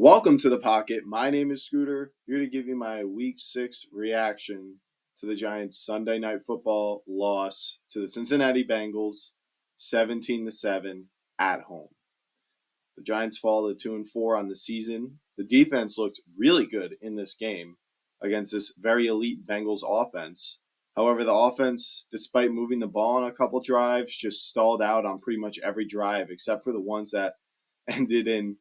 Welcome to the pocket. My name is Scooter, here to give you my week 6 reaction to the Giants' Sunday night football loss to the Cincinnati Bengals 17-7 at home. The Giants fall to 2-4 on the season. The defense looked really good in this game against this very elite Bengals offense. However, the offense, despite moving the ball on a couple drives, just stalled out on pretty much every drive except for the ones that ended in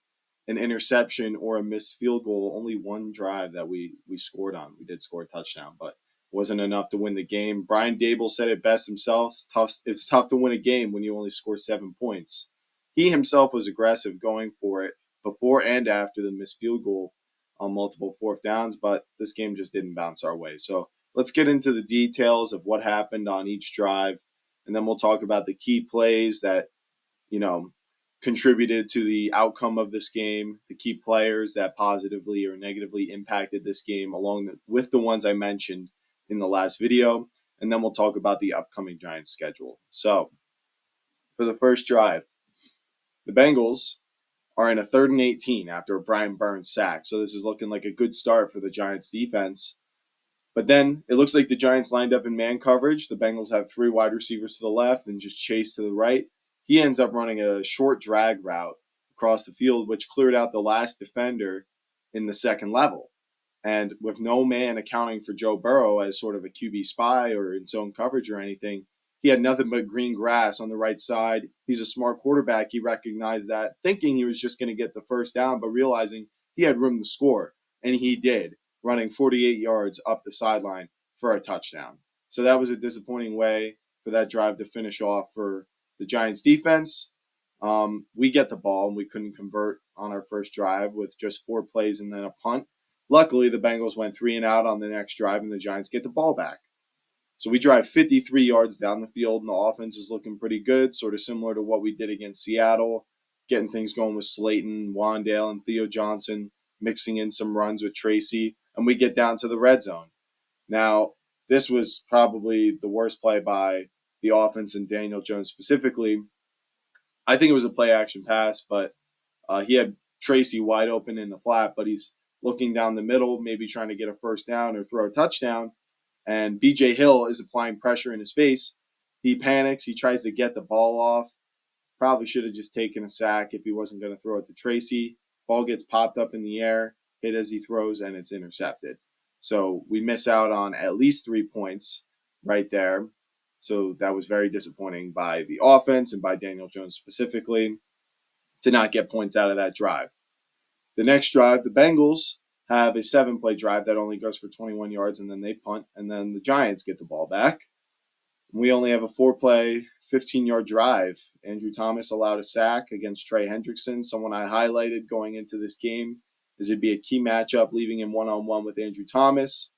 an interception or a missed field goal. Only one drive that we scored on. We did score a touchdown, but wasn't enough to win the game. Brian Dable said it best himself. It's tough to win a game when you only score 7 points. He himself was aggressive going for it before and after the missed field goal on multiple fourth downs, but this game just didn't bounce our way. So let's get into the details of what happened on each drive, and then we'll talk about the key plays that, you know, contributed to the outcome of this game, the key players that positively or negatively impacted this game, with the ones I mentioned in the last video, and then we'll talk about the upcoming Giants schedule. So, for the first drive, the Bengals are in a 3rd and 18 after a Brian Burns sack. So this is looking like a good start for the Giants defense. But then it looks like the Giants lined up in man coverage. The Bengals have 3 wide receivers to the left and just Chase to the right. He ends up running a short drag route across the field, which cleared out the last defender in the second level. And with no man accounting for Joe Burrow as sort of a QB spy or in zone coverage or anything, he had nothing but green grass on the right side. He's a smart quarterback. He recognized that, thinking he was just going to get the first down, but realizing he had room to score. And he did, running 48 yards up the sideline for a touchdown. So that was a disappointing way for that drive to finish off for the Giants defense. We get the ball and we couldn't convert on our first drive with just 4 plays and then a punt. Luckily, the Bengals went 3 and out on the next drive and the Giants get the ball back. So we drive 53 yards down the field and the offense is looking pretty good, sort of similar to what we did against Seattle, getting things going with Slayton, Wandale, and Theo Johnson, mixing in some runs with Tracy, and we get down to the red zone. Now, this was probably the worst play by the offense and Daniel Jones specifically. I think it was a play action pass, but he had Tracy wide open in the flat, but he's looking down the middle, maybe trying to get a first down or throw a touchdown. And BJ Hill is applying pressure in his face. He panics. He tries to get the ball off. Probably should have just taken a sack if he wasn't going to throw it to Tracy. Ball gets popped up in the air, hit as he throws, and it's intercepted. So we miss out on at least 3 points right there. So that was very disappointing by the offense and by Daniel Jones specifically to not get points out of that drive. The next drive, the Bengals have a 7-play drive that only goes for 21 yards, and then they punt, and then the Giants get the ball back. We only have a 4-play, 15-yard drive. Andrew Thomas allowed a sack against Trey Hendrickson, someone I highlighted going into this game, as it'd be a key matchup, leaving him one-on-one with Andrew Thomas.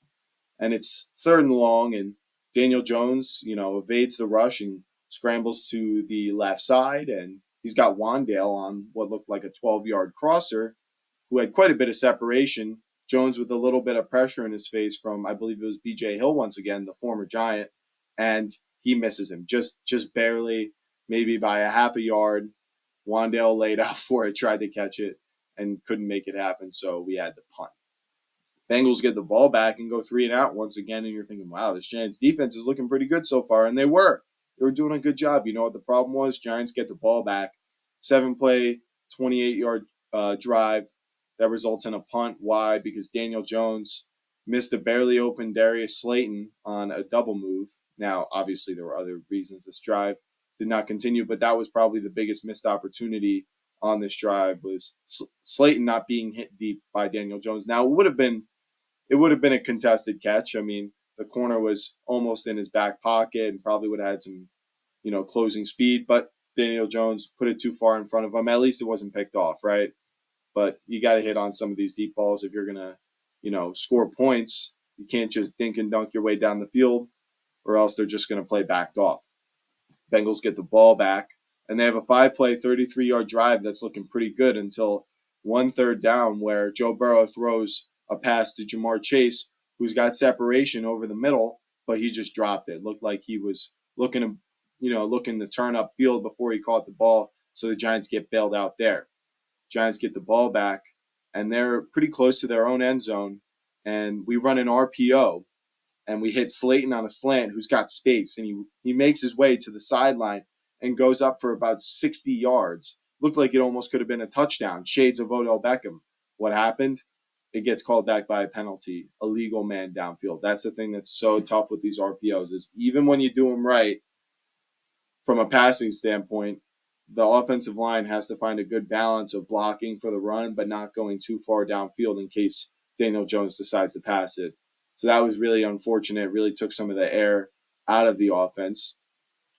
And it's 3rd and long, and Daniel Jones, evades the rush and scrambles to the left side, and he's got Wandale on what looked like a 12-yard crosser, who had quite a bit of separation. Jones with a little bit of pressure in his face from, I believe it was BJ Hill once again, the former Giant, and he misses him just barely, maybe by a half a yard. Wandale laid out for it, tried to catch it, and couldn't make it happen, so we had to punt. Bengals get the ball back and go 3 and out once again, and you're thinking, wow, this Giants defense is looking pretty good so far, and they were. They were doing a good job. You know what the problem was? Giants get the ball back. 7-play, 28-yard drive that results in a punt. Why? Because Daniel Jones missed a barely open Darius Slayton on a double move. Now, obviously, there were other reasons this drive did not continue, but that was probably the biggest missed opportunity on this drive, was Slayton not being hit deep by Daniel Jones. Now, it would have been a contested catch. I mean, the corner was almost in his back pocket and probably would have had some, closing speed, but Daniel Jones put it too far in front of him. At least it wasn't picked off, right? But you got to hit on some of these deep balls if you're going to, score points. You can't just dink and dunk your way down the field, or else they're just going to play backed off. Bengals get the ball back, and they have a 5-play, 33-yard drive that's looking pretty good until 1 3rd down, where Joe Burrow throws a pass to Jamar Chase, who's got separation over the middle, but he just dropped it. Looked like he was looking to turn upfield before he caught the ball, so the Giants get bailed out there. Giants get the ball back, and they're pretty close to their own end zone. And we run an RPO, and we hit Slayton on a slant, who's got space, and he makes his way to the sideline and goes up for about 60 yards. Looked like it almost could have been a touchdown. Shades of Odell Beckham. What happened? It gets called back by a penalty, a legal man downfield. That's the thing that's so tough with these RPOs is even when you do them right, from a passing standpoint, the offensive line has to find a good balance of blocking for the run, but not going too far downfield in case Daniel Jones decides to pass it. So that was really unfortunate. It really took some of the air out of the offense.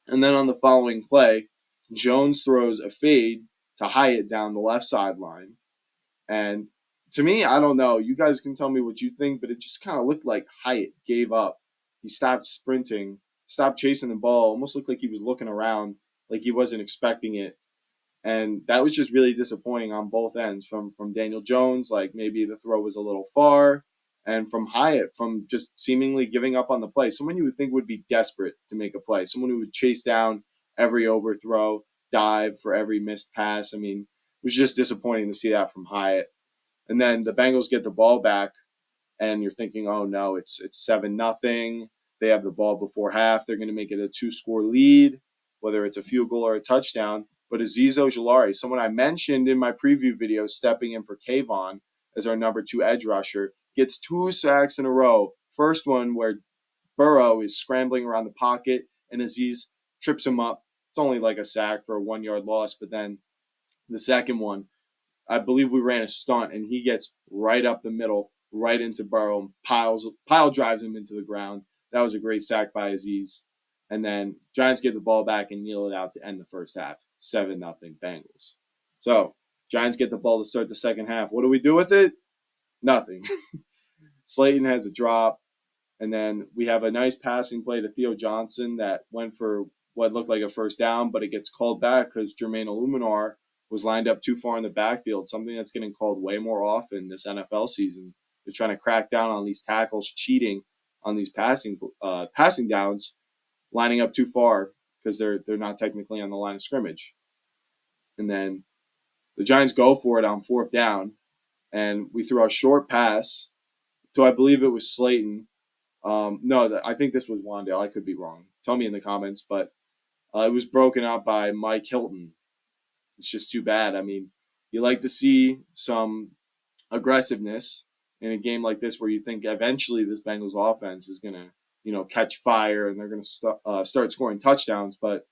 And then on the following play, Jones throws a fade to Hyatt down the left sideline. And to me, I don't know. You guys can tell me what you think, but it just kind of looked like Hyatt gave up. He stopped sprinting, stopped chasing the ball, almost looked like he was looking around, like he wasn't expecting it. And that was just really disappointing on both ends from Daniel Jones, like maybe the throw was a little far, and from Hyatt, from just seemingly giving up on the play. Someone you would think would be desperate to make a play, someone who would chase down every overthrow, dive for every missed pass. I mean, it was just disappointing to see that from Hyatt. And then the Bengals get the ball back, and you're thinking, oh no, it's 7-0. They have the ball before half. They're going to make it a 2-score lead, whether it's a field goal or a touchdown. But Azeez Ojulari, someone I mentioned in my preview video, stepping in for Kayvon as our number 2 edge rusher, gets 2 sacks in a row. First one where Burrow is scrambling around the pocket and Azeez trips him up. It's only like a sack for a 1-yard loss. But then the second one, I believe we ran a stunt, and he gets right up the middle, right into Burrow, and pile drives him into the ground. That was a great sack by Azeez. And then Giants get the ball back and kneel it out to end the first half. 7-0 Bengals. So Giants get the ball to start the second half. What do we do with it? Nothing. Slayton has a drop. And then we have a nice passing play to Theo Johnson that went for what looked like a first down, but it gets called back because Jermaine Illuminar was lined up too far in the backfield, something that's getting called way more often this NFL season. They're trying to crack down on these tackles cheating on these passing downs, lining up too far because they're not technically on the line of scrimmage. And then the Giants go for it on fourth down, and we throw a short pass to, I believe it was Slayton. No, I think this was Wandale. I could be wrong. Tell me in the comments, but it was broken up by Mike Hilton. It's just too bad. I mean, you like to see some aggressiveness in a game like this where you think eventually this Bengals offense is going to, catch fire and they're going to start scoring touchdowns, but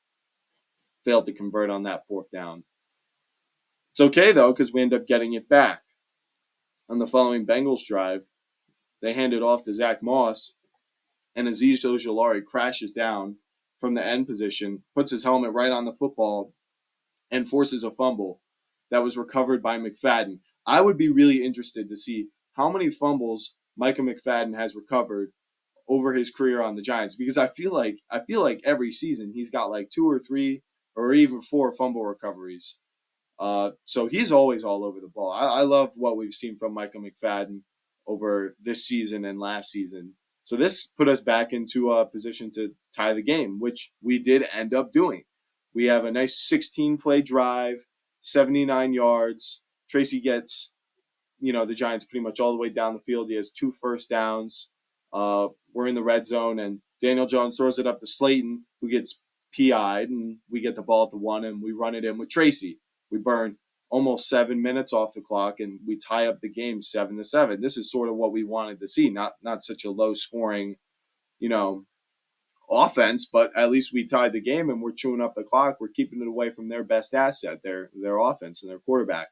failed to convert on that fourth down. It's okay, though, because we end up getting it back. On the following Bengals drive, they hand it off to Zach Moss, and Azeez Ojulari crashes down from the end position, puts his helmet right on the football, and forces a fumble that was recovered by McFadden. I would be really interested to see how many fumbles Micah McFadden has recovered over his career on the Giants, because I feel like every season he's got like 2 or 3 or even 4 fumble recoveries. So he's always all over the ball. I love what we've seen from Micah McFadden over this season and last season. So this put us back into a position to tie the game, which we did end up doing. We have a nice 16-play drive, 79 yards. Tracy gets, the Giants pretty much all the way down the field. He has 2 first downs. We're in the red zone, and Daniel Jones throws it up to Slayton, who gets PI'd, and we get the ball at the 1, and we run it in with Tracy. We burn almost 7 minutes off the clock, and we tie up the game 7-7. This is sort of what we wanted to see, not such a low-scoring, offense, but at least we tied the game, and we're chewing up the clock. We're keeping it away from their best asset, their offense and their quarterback.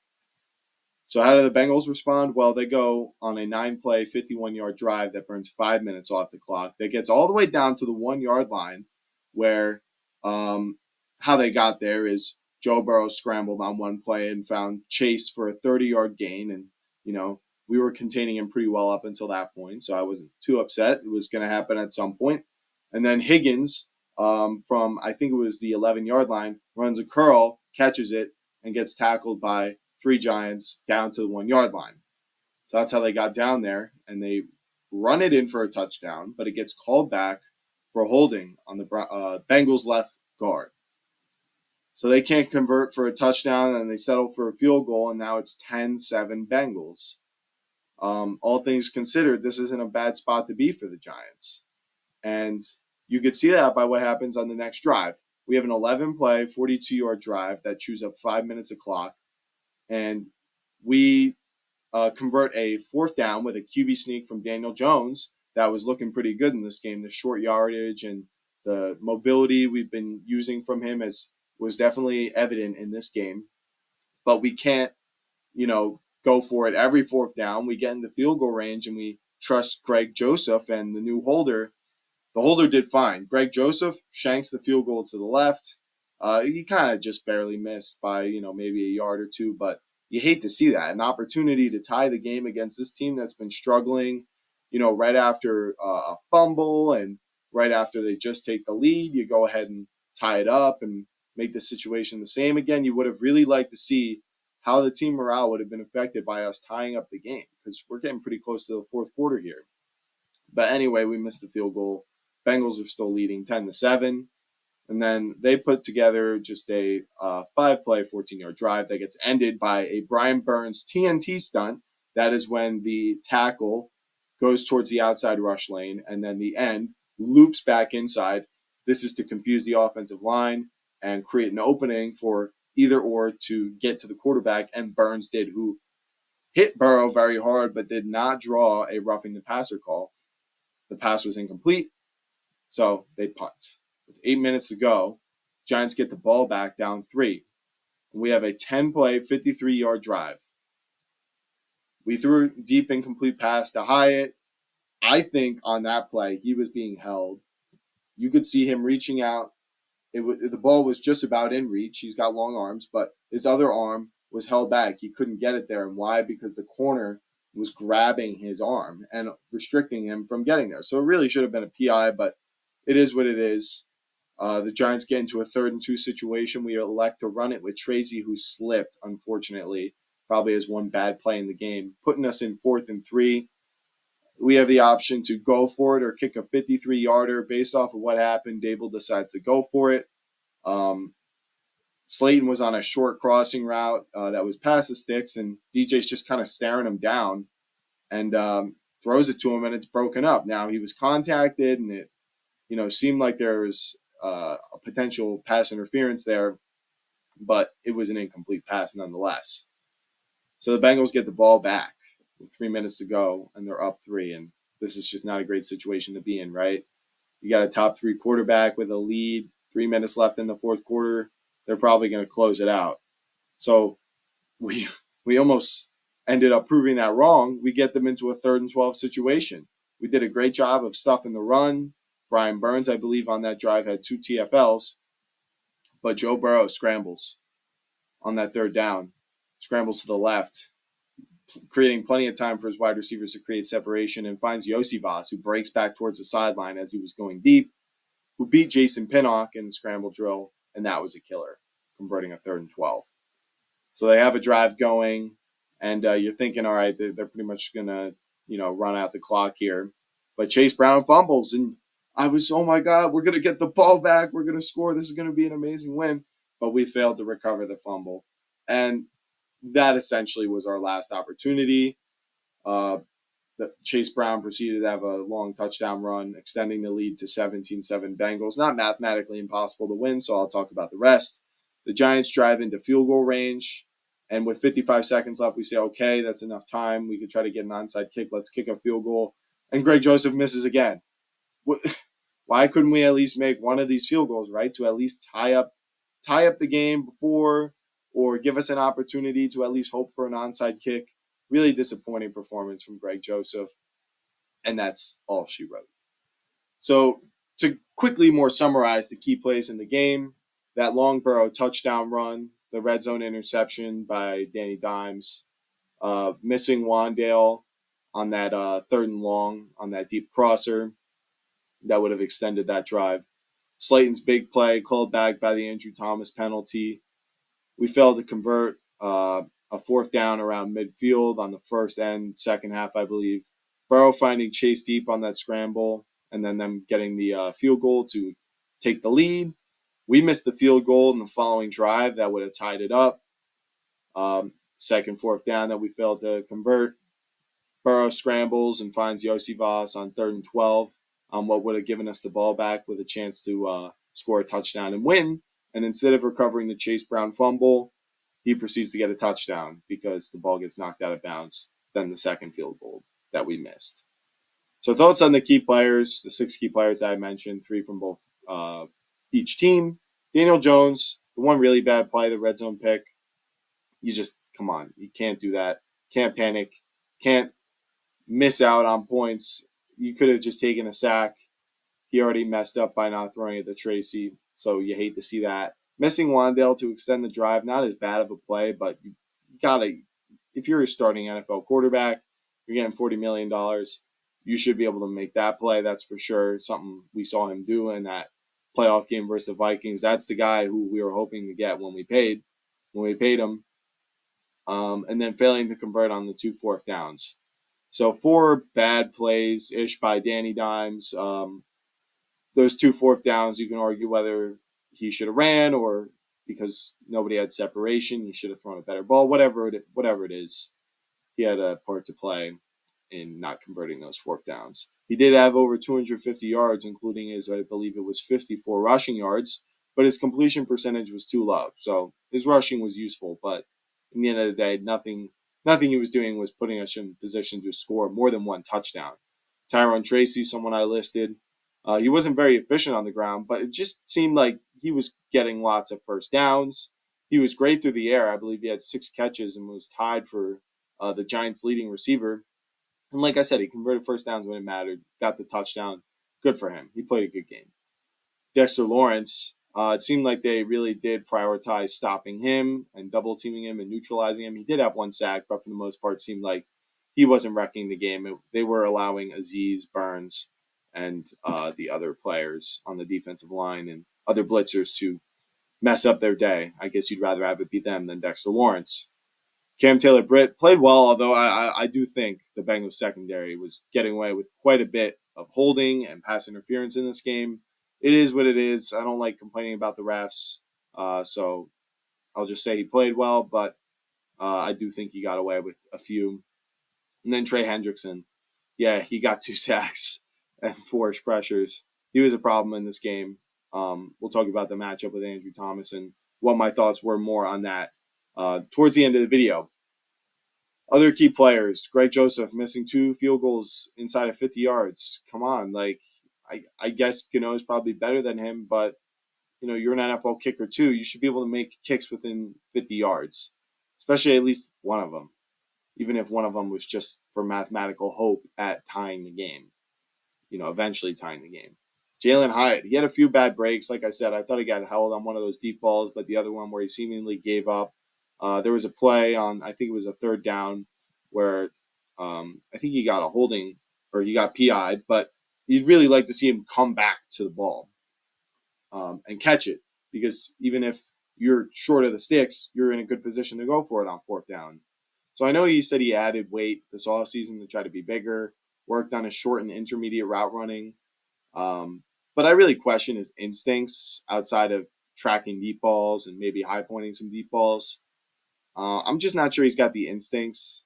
So how do the Bengals respond? Well, they go on a 9-play, 51-yard drive that burns 5 minutes off the clock. That gets all the way down to the 1-yard line, where how they got there is Joe Burrow scrambled on one play and found Chase for a 30-yard gain. And, we were containing him pretty well up until that point, so I wasn't too upset. It was going to happen at some point. And then Higgins, from I think it was the 11-yard line, runs a curl, catches it, and gets tackled by 3 Giants down to the 1-yard line. So that's how they got down there, and they run it in for a touchdown, but it gets called back for holding on the Bengals left guard. So they can't convert for a touchdown, and they settle for a field goal, and now it's 10-7 Bengals. All things considered, this isn't a bad spot to be for the Giants. And you could see that by what happens on the next drive. We have an 11 play, 42-yard drive that chews up 5 minutes of clock. And we convert a fourth down with a QB sneak from Daniel Jones that was looking pretty good in this game. The short yardage and the mobility we've been using from him was definitely evident in this game. But we can't, go for it every fourth down. We get in the field goal range and we trust Greg Joseph and the new holder. The holder did fine. Greg Joseph shanks the field goal to the left. He kind of just barely missed by, maybe a yard or two, but you hate to see that. An opportunity to tie the game against this team that's been struggling, right after a fumble and right after they just take the lead, you go ahead and tie it up and make the situation the same again. You would have really liked to see how the team morale would have been affected by us tying up the game because we're getting pretty close to the fourth quarter here. But anyway, we missed the field goal. Bengals are still leading 10-7. And then they put together just a 5-play, 14-yard drive that gets ended by a Brian Burns TNT stunt. That is when the tackle goes towards the outside rush lane, and then the end loops back inside. This is to confuse the offensive line and create an opening for either or to get to the quarterback, and Burns did, who hit Burrow very hard but did not draw a roughing the passer call. The pass was incomplete, so they punt. With 8 minutes to go, Giants get the ball back down 3. We have a 10-play, 53-yard drive. We threw a deep incomplete pass to Hyatt. I think on that play, he was being held. You could see him reaching out. The ball was just about in reach. He's got long arms, but his other arm was held back. He couldn't get it there. And why? Because the corner was grabbing his arm and restricting him from getting there. So it really should have been a PI, but it is what it is. The Giants get into a 3rd-and-2 situation. We elect to run it with Tracy, who slipped, unfortunately, probably has one bad play in the game, putting us in 4th-and-3. We have the option to go for it or kick a 53-yarder. Based off of what happened, Dable decides to go for it. Slayton was on a short crossing route that was past the sticks, and DJ's just kind of staring him down and throws it to him, and it's broken up. Now, he was contacted, and it seemed like there was a potential pass interference there, but it was an incomplete pass nonetheless. So the Bengals get the ball back with 3 minutes to go, and they're up 3, and this is just not a great situation to be in, right? You got a top 3 quarterback with a lead, 3 minutes left in the fourth quarter. They're probably going to close it out. So we almost ended up proving that wrong. We get them into a 3rd-and-12 situation. We did a great job of stuffing the run. Brian Burns, I believe, on that drive had 2 TFLs, but Joe Burrow scrambles on that 3rd down, scrambles to the left, creating plenty of time for his wide receivers to create separation, and finds Yosivas, who breaks back towards the sideline as he was going deep, who beat Jason Pinnock in the scramble drill, and that was a killer, converting a 3rd-and-12. So they have a drive going, and you're thinking, all right, they're pretty much going to, run out the clock here. But Chase Brown fumbles, and I was, oh my God, we're going to get the ball back. We're going to score. This is going to be an amazing win. But we failed to recover the fumble. And that essentially was our last opportunity. Chase Brown proceeded to have a long touchdown run, extending the lead to 17-7 Bengals. Not mathematically impossible to win, so I'll talk about the rest. The Giants drive into field goal range, and with 55 seconds left, we say, okay, that's enough time. We could try to get an onside kick. Let's kick a field goal. And Greg Joseph misses again. Why couldn't we at least make one of these field goals, right, to at least tie up the game before or give us an opportunity to at least hope for an onside kick? Really disappointing performance from Greg Joseph, and that's all she wrote. So to quickly more summarize the key plays in the game, that long Burrow touchdown run, the red zone interception by Danny Dimes, missing Wandale on that 3rd and long on that deep crosser that would have extended that drive. Slayton's big play called back by the Andrew Thomas penalty. We failed to convert a 4th down around midfield on the first and second half, I believe. Burrow finding Chase deep on that scramble, and then them getting the field goal to take the lead. We missed the field goal in the following drive that would have tied it up. Second, fourth down that we failed to convert. Burrow scrambles and finds Yossi Voss on 3rd and 12 on what would have given us the ball back with a chance to score a touchdown and win. And instead of recovering the Chase Brown fumble, he proceeds to get a touchdown because the ball gets knocked out of bounds. Then the second field goal that we missed. So thoughts on the key players, the 6 key players that I mentioned, 3 from both each team. Daniel Jones, the one really bad play, the red zone pick. You just, come on, you can't do that. Can't panic. Can't miss out on points. You could have just taken a sack. He already messed up by not throwing it to Tracy, so you hate to see that. Missing Wandale to extend the drive, not as bad of a play, but you gotta. If you're a starting NFL quarterback, you're getting $40 million. You should be able to make that play. That's for sure. Something we saw him do in that playoff game versus the Vikings. That's the guy who we were hoping to get when we paid him. And then failing to convert on the 2 fourth downs. So 4 bad plays ish by Danny Dimes. Those 2 fourth downs, you can argue whether he should have ran or because nobody had separation, he should have thrown a better ball. Whatever it is, he had a part to play in not converting those fourth downs. He did have over 250 yards, including his, I believe it was 54 rushing yards, but his completion percentage was too low. So his rushing was useful, but in the end of the day, nothing he was doing was putting us in position to score more than one touchdown. Tyrone Tracy, someone I listed, he wasn't very efficient on the ground, but it just seemed like he was getting lots of first downs. He was great through the air. I believe he had 6 catches and was tied for the Giants' leading receiver. And like I said, he converted first downs when it mattered, got the touchdown. Good for him. He played a good game. Dexter Lawrence, it seemed like they really did prioritize stopping him and double teaming him and neutralizing him. He did have 1 sack, but for the most part, it seemed like he wasn't wrecking the game. They were allowing Aziz, Burns, and the other players on the defensive line and other blitzers to mess up their day. I guess you'd rather have it be them than Dexter Lawrence. Cam Taylor-Britt played well, although I do think the Bengals secondary was getting away with quite a bit of holding and pass interference in this game. It is what it is. I don't like complaining about the refs, so I'll just say he played well, but I do think he got away with a few. And then Trey Hendrickson, yeah, he got 2 sacks and 4 pressures. He was a problem in this game. We'll talk about the matchup with Andrew Thomas and what my thoughts were more on that towards the end of the video. Other key players, Greg Joseph missing 2 field goals inside of 50 yards. Come on, I guess Gano is probably better than him, but you're an NFL kicker too. You should be able to make kicks within 50 yards, especially at least one of them, even if one of them was just for mathematical hope at tying the game. Eventually tying the game. Jalen Hyatt, he had a few bad breaks. Like I said, I thought he got held on one of those deep balls, but the other one where he seemingly gave up. There was a play on, I think it was a 3rd down, where I think he got a holding or he got PI'd, but you'd really like to see him come back to the ball and catch it because even if you're short of the sticks, you're in a good position to go for it on 4th down. So I know he said he added weight this offseason to try to be bigger, worked on his short and intermediate route running. But I really question his instincts outside of tracking deep balls and maybe high pointing some deep balls. I'm just not sure he's got the instincts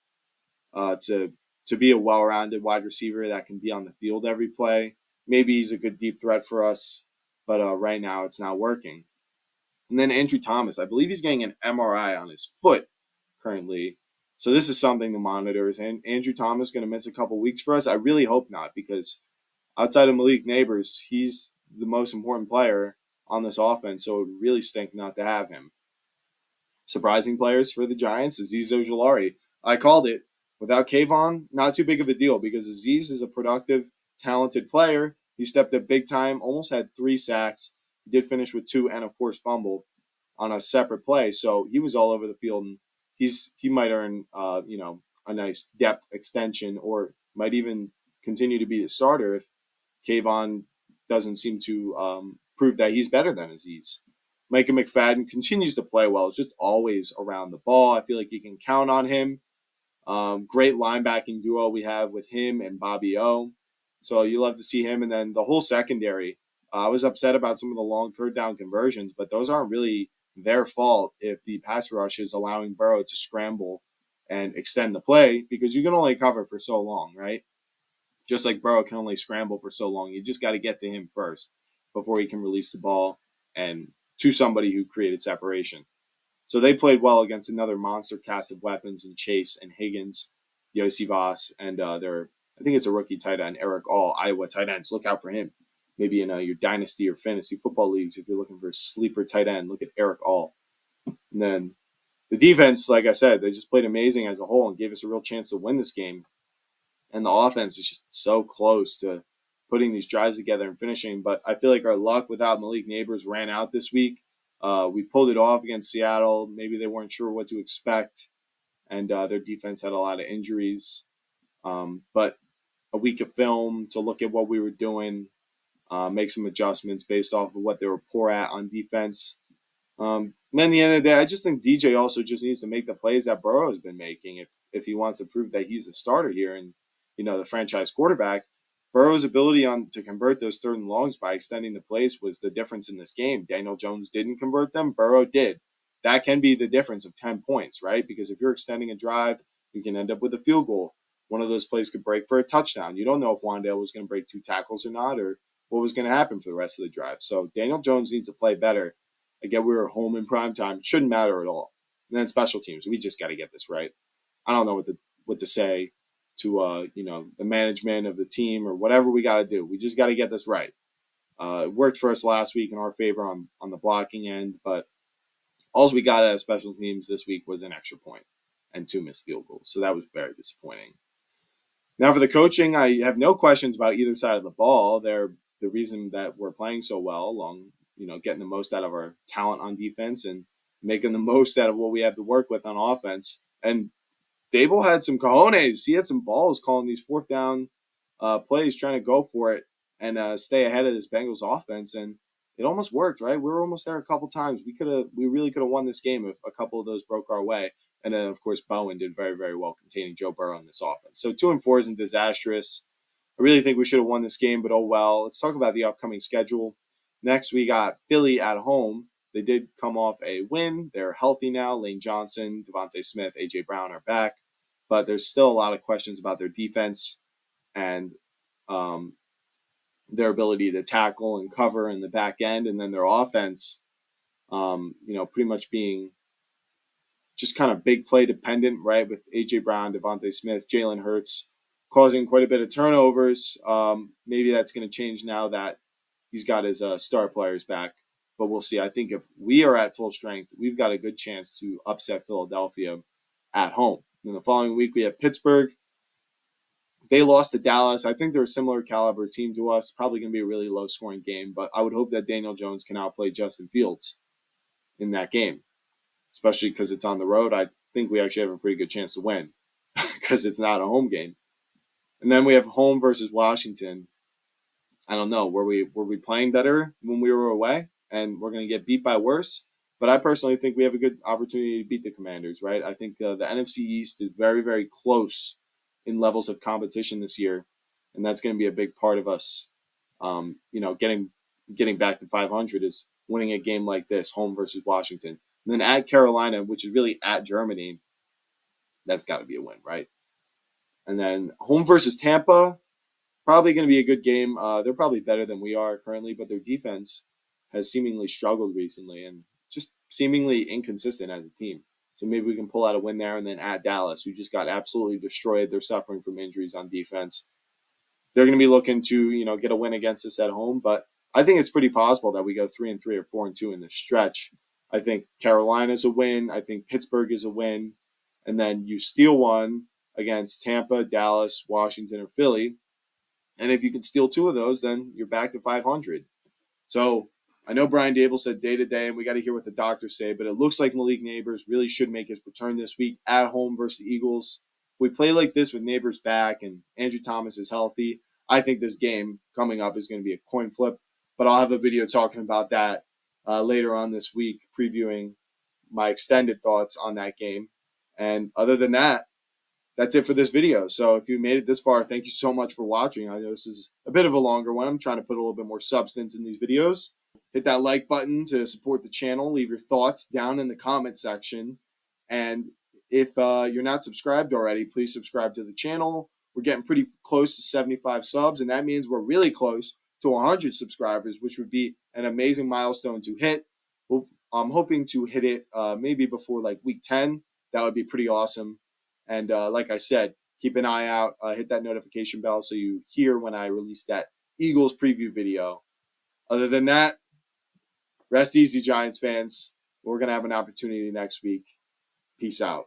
to be a well-rounded wide receiver that can be on the field every play. Maybe he's a good deep threat for us, but right now it's not working. And then Andrew Thomas, I believe he's getting an MRI on his foot currently. So this is something to monitor. Is Andrew Thomas going to miss a couple weeks for us? I really hope not, because outside of Malik Neighbors, he's the most important player on this offense, so it would really stink not to have him. Surprising players for the Giants, Azeez Ojulari. I called it. Without Kayvon, not too big of a deal because Azeez is a productive, talented player. He stepped up big time, almost had 3 sacks. He did finish with 2 and a forced fumble on a separate play, so he was all over the field, and he might earn a nice depth extension or might even continue to be the starter if Kayvon doesn't seem to prove that he's better than Azeez. Micah McFadden continues to play well. It's just always around the ball. I feel like you can count on him. Great linebacking duo we have with him and Bobby O. So you love to see him. And then the whole secondary. I was upset about some of the long third down conversions, but those aren't really their fault if the pass rush is allowing Burrow to scramble and extend the play because you can only cover for so long, right? Just like Burrow can only scramble for so long. You just got to get to him first before he can release the ball and to somebody who created separation. So they played well against another monster cast of weapons in Chase and Higgins, Yossi Voss, and I think it's a rookie tight end, Eric All, Iowa tight ends. Look out for him. Maybe in your dynasty or fantasy football leagues, if you're looking for a sleeper tight end, look at Eric All. And then the defense, like I said, they just played amazing as a whole and gave us a real chance to win this game. And the offense is just so close to putting these drives together and finishing. But I feel like our luck without Malik Neighbors ran out this week. We pulled it off against Seattle. Maybe they weren't sure what to expect, and their defense had a lot of injuries. But a week of film to look at what we were doing, make some adjustments based off of what they were poor at on defense. And at the end of the day, I just think DJ also just needs to make the plays that Burrow has been making if he wants to prove that he's the starter here and the franchise quarterback. Burrow's ability to convert those third and longs by extending the plays was the difference in this game. Daniel Jones didn't convert them, Burrow did. That can be the difference of 10 points, right? Because if you're extending a drive, you can end up with a field goal. One of those plays could break for a touchdown. You don't know if Wandale was going to break 2 tackles or not, or what was going to happen for the rest of the drive. So Daniel Jones needs to play better. Again, we were home in prime time. Shouldn't matter at all. And then special teams, we just got to get this right. I don't know what to say to the management of the team or whatever we got to do. We just got to get this right. It worked for us last week in our favor on the blocking end, but all we got as special teams this week was an extra point and 2 missed field goals. So that was very disappointing. Now for the coaching, I have no questions about either side of the ball. They're the reason that we're playing so well, along getting the most out of our talent on defense and making the most out of what we have to work with on offense. And Dable had some cojones. He had some balls calling these fourth down plays, trying to go for it and stay ahead of this Bengals offense. And it almost worked, right? We were almost there a couple times. We really could have won this game if a couple of those broke our way. And then, of course, Bowen did very, very well containing Joe Burrow in this offense. So 2-4 isn't disastrous. I really think we should have won this game, but oh well. Let's talk about the upcoming schedule. Next, we got Philly at home. They did come off a win. They're healthy now. Lane Johnson, Devontae Smith, A.J. Brown are back. But there's still a lot of questions about their defense and their ability to tackle and cover in the back end. And then their offense, pretty much being just kind of big play dependent, right? With A.J. Brown, Devontae Smith, Jalen Hurts causing quite a bit of turnovers. Maybe that's going to change now that he's got his star players back. But we'll see. I think if we are at full strength, we've got a good chance to upset Philadelphia at home. And the following week, we have Pittsburgh. They lost to Dallas. I think they're a similar caliber team to us. Probably going to be a really low-scoring game, but I would hope that Daniel Jones can outplay Justin Fields in that game, especially because it's on the road. I think we actually have a pretty good chance to win because it's not a home game. And then we have home versus Washington. I don't know. Were we playing better when we were away, and we're going to get beat by worse? But I personally think we have a good opportunity to beat the Commanders. Right? I think the NFC East is very, very close in levels of competition this year, and that's going to be a big part of us. Getting back to 500 is winning a game like this, home versus Washington, and then at Carolina, which is really at Germany. That's got to be a win, right? And then home versus Tampa. Probably going to be a good game. They're probably better than we are currently, but their defense has seemingly struggled recently and just seemingly inconsistent as a team. So maybe we can pull out a win there. And then at Dallas, who just got absolutely destroyed. They're suffering from injuries on defense. They're going to be looking to get a win against us at home, but I think it's pretty possible that we go 3-3 or 4-2 in this stretch. I think Carolina's a win. I think Pittsburgh is a win. And then you steal one against Tampa, Dallas, Washington, or Philly. And if you can steal 2 of those, then you're back to 500. So I know Brian Dable said day to day, and we got to hear what the doctors say, but it looks like Malik Neighbors really should make his return this week at home versus the Eagles. If we play like this with Neighbors back and Andrew Thomas is healthy, I think this game coming up is going to be a coin flip. But I'll have a video talking about that later on this week, previewing my extended thoughts on that game. And other than that, that's it for this video. So if you made it this far, thank you so much for watching. I know this is a bit of a longer one. I'm trying to put a little bit more substance in these videos. Hit that like button to support the channel. Leave your thoughts down in the comment section. And if you're not subscribed already, please subscribe to the channel. We're getting pretty close to 75 subs, and that means we're really close to 100 subscribers, which would be an amazing milestone to hit. I'm hoping to hit it maybe before like week 10. That would be pretty awesome. And like I said, keep an eye out. Hit that notification bell so you hear when I release that Eagles preview video. Other than that, rest easy, Giants fans. We're going to have an opportunity next week. Peace out.